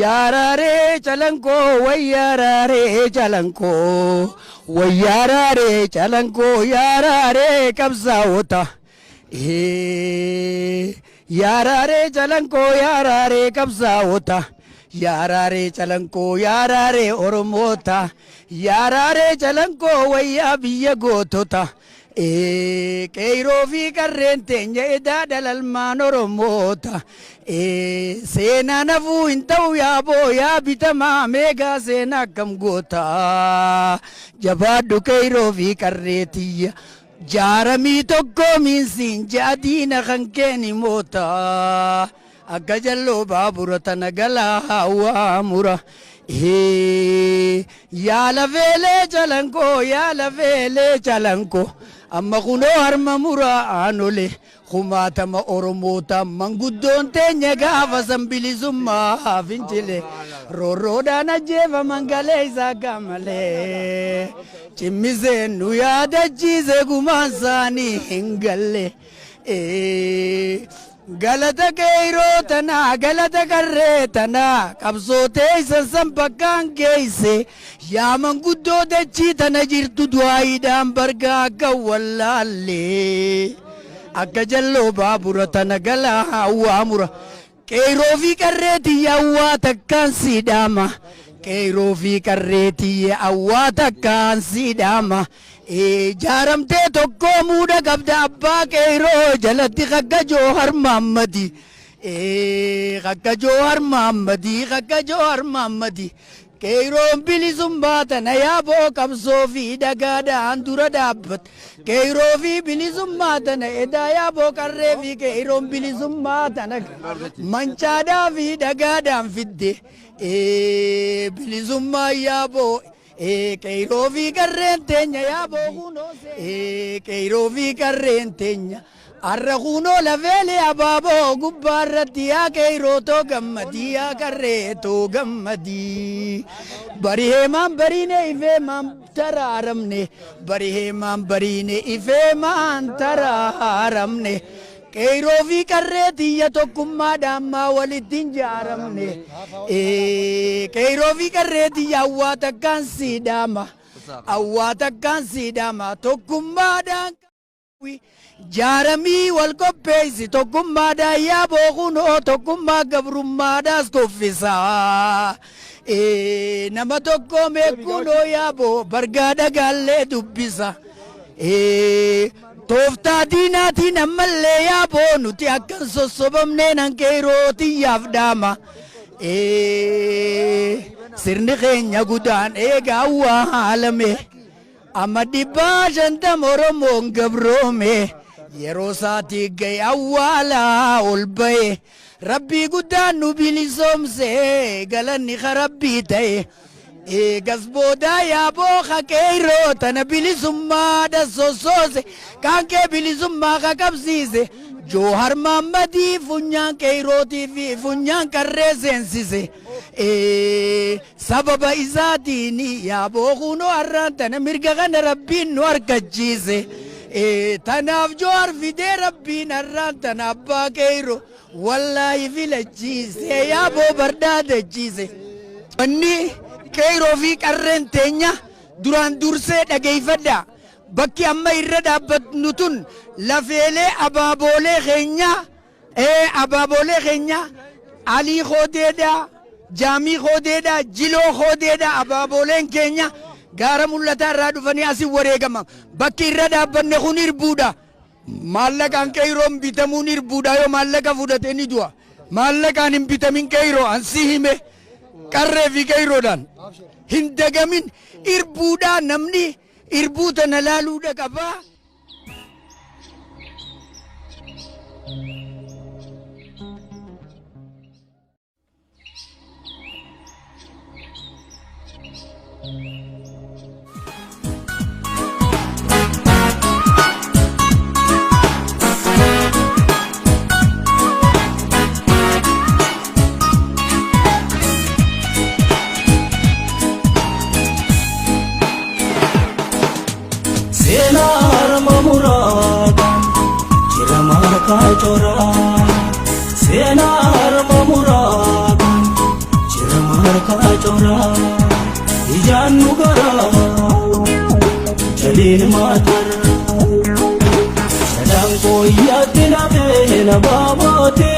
यारारे चलंको वैयारारे चलंको वैयारारे चलंको यारारे कब्जा होता यारारे चलंको यारारे कब्जा होता यारारे चलंको यारारे ओरमोता यारारे चलंको वैया बिया गोतोता Keirofi karrente njeda dalal manoro mota sena nafu intau ya boya bitama mega sena kam gota jabadu keirofi karretiya jarami tokko min sin jadina khankeni mota agajallo babura tanagala awamura ya la vele chalanko amma kuno harma mura anole khumata ma oromota manguddon tenya gafa sambilizumma finchile roroda na jeva mangale isa kamale chimize nuyada jize gumansani hingalle galata keiro tana galata karre tana kabsote sampakkan keise ya manguddo dachi tana jirtu duaidam barga kawallalle akka jallo babura tana gala awamura keiro fi karreti yawa takkan sidama keiro fi karreti yawa takkan sidama jaramte tokko muda qabda abba keiro jalatti khagga johar muhammadi khagga johar muhammadi keiro bilisumbaata na yabo kabso fi dagada andura dabbat keiro fi bilisumbaata na eda yabo karre fi keiro bilisumbaata na manchada fi dagada fidde bilisumma yabo keiro fi karrentenya yabo kuno keiro fi karrentenya arra kuno la vele ababo gubbarratti ya keiro to gammadi ya karre to gammadi bari hemam barine ife mam tararamne bari hemam barine ife man tararamne keiro fi karreti ya tokkumma damma walittin jaramne keiro fi karreti ya awwata kan sidama tokkumma dan jarami wal koppeisi tokkumma da ya bokuno tokkumma gabrumma das koffisa nama tokko mekuno yabo bargada galle dubbisa Tofta dinati namalle yabo nuti akkan sossobamne nan keiroti yafdama sirni keenya gudaan eega awwaalame amma dhibbaa shantam oromoon gabroome yeroo saati gay awwaala ol baye rabbii guddaan nu bilisoomse galanni ka rabbii ta'e gasboda yabo keiro tana bilisumma da sosose kanke bilisumma kabsise johar muhammadi funyan keiro tv funyan karre sensise sababa izatini yabo kuno arrantana mirga kana rabbin nu arkachise tanaf johar fide rabbin arrantana abba keiro wallahi filachise yabo bardadachise anni keiro fi karrentenya duran durse dhageeffadha bakki amma irra dhaabbatnu tun lafeelee abaaboolee keenya alii khoodeedha jaamii khoodeedha jiloo khoodeedha abaabooleen keenya gaara mul'ataa irraa dhufanii asii wareegama bakki irra dhaabbanne kun irbuudha maallaqaan keiroon bitamuun irbuudha yoo maallaqa fudhate ni du'a maallaqaan hin bitamin keiroo ansi hime karree fi keiroodhaan hin dagamin irbuudha namni irbuuta na laaluudha qabaa. chora sena harma murad chirmar ka chora ijanu gara jalil matar sadam ko yadna bena babate